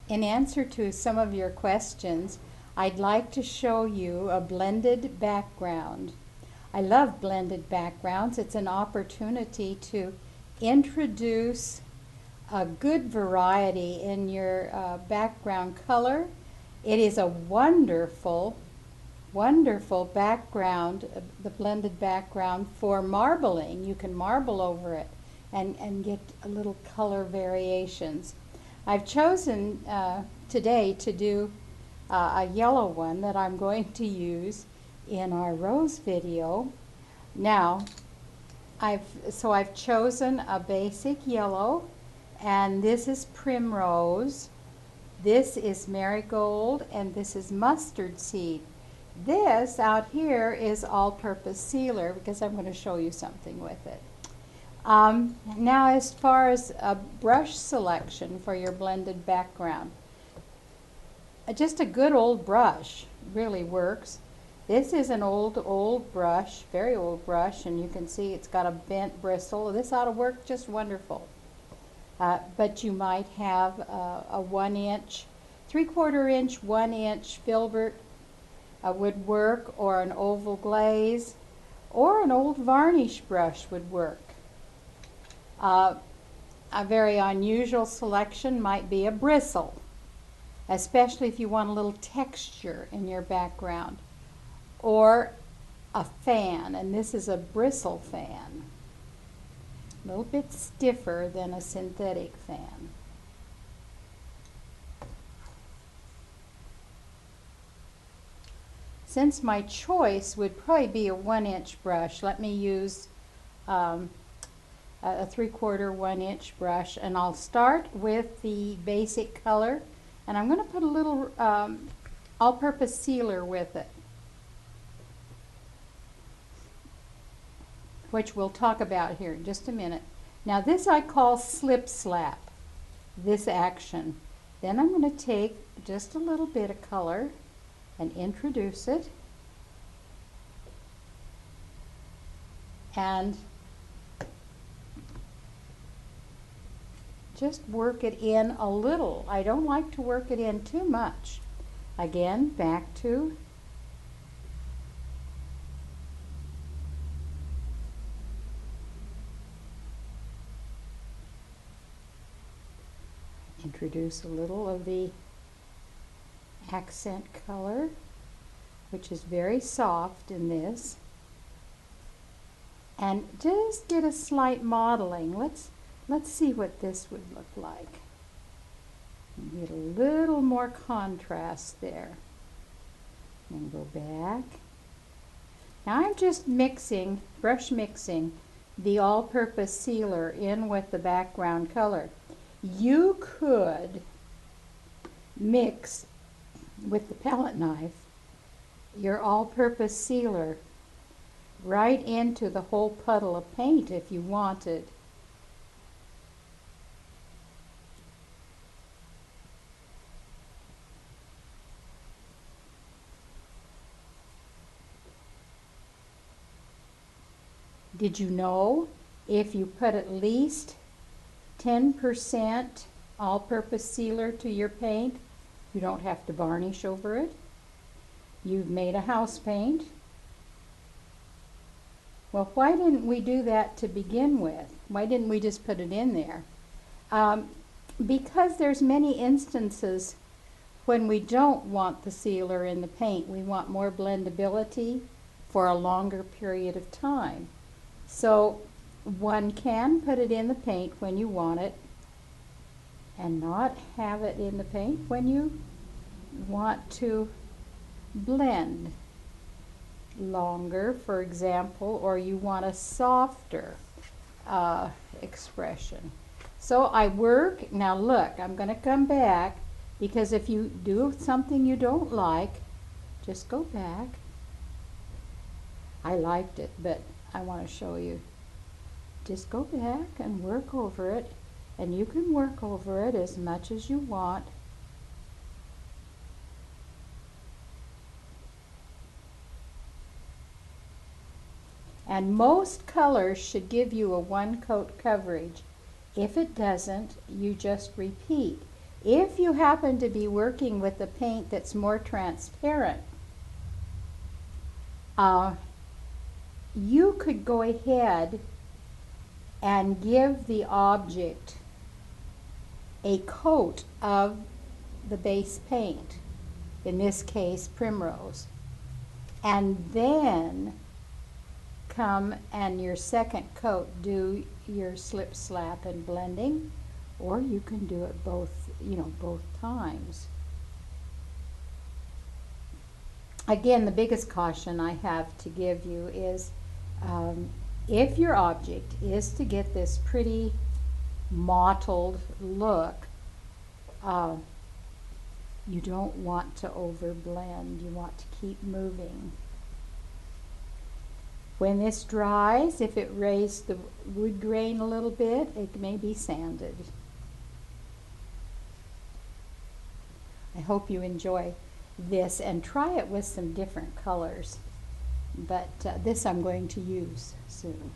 In answer to some of your questions, I'd like to show you a blended background. I love blended backgrounds. It's an opportunity to introduce a good variety in your background color. It is a wonderful, wonderful background, the blended background for marbling. You can marble over it and get a little color variations. I've chosen today to do a yellow one that I'm going to use in our rose video. Now, I've chosen a basic yellow, and this is primrose, this is marigold, and this is mustard seed. This out here is all-purpose sealer because I'm going to show you something with it. Now, as far as a brush selection for your blended background, just a good old brush really works. This is an old brush, very old brush, and you can see it's got a bent bristle. This ought to work just wonderful. But you might have a 1 inch, 3/4 inch, 1 inch filbert would work, or an oval glaze, or an old varnish brush would work. A very unusual selection might be a bristle, especially if you want a little texture in your background, or a fan, and this is a bristle fan, a little bit stiffer than a synthetic fan. Since my choice would probably be a 1 inch brush, let me use a 3/4 1 inch brush, and I'll start with the basic color, and I'm going to put a little all-purpose sealer with it, which we'll talk about here in just a minute. Now this I call slip slap, this action. Then I'm going to take just a little bit of color and introduce it, and just work it in a little. I don't like to work it in too much. Again, back to introduce a little of the accent color, which is very soft in this, and just get a slight modeling. Let's see what this would look like. Get a little more contrast there. And go back. Now I'm just mixing, brush mixing, the all-purpose sealer in with the background color. You could mix with the palette knife your all-purpose sealer right into the whole puddle of paint if you wanted. Did you know if you put at least 10% all-purpose sealer to your paint, you don't have to varnish over it? You've made a house paint. Well, why didn't we do that to begin with? Why didn't we just put it in there? Because there's many instances when we don't want the sealer in the paint. We want more blendability for a longer period of time. So one can put it in the paint when you want it, and not have it in the paint when you want to blend longer, for example, or you want a softer expression. So I work, now look, I'm going to come back, because if you do something you don't like, just go back. I liked it, but I want to show you. Just go back and work over it, and you can work over it as much as you want. And most colors should give you a one coat coverage. If it doesn't, you just repeat. If you happen to be working with a paint that's more transparent, you could go ahead and give the object a coat of the base paint, in this case primrose, and then come and your second coat do your slip slap and blending, or you can do it both, both times. Again, the biggest caution I have to give you is if your object is to get this pretty mottled look, you don't want to overblend. You want to keep moving. When this dries, if it raised the wood grain a little bit, it may be sanded. I hope you enjoy this and try it with some different colors. But this I'm going to use soon.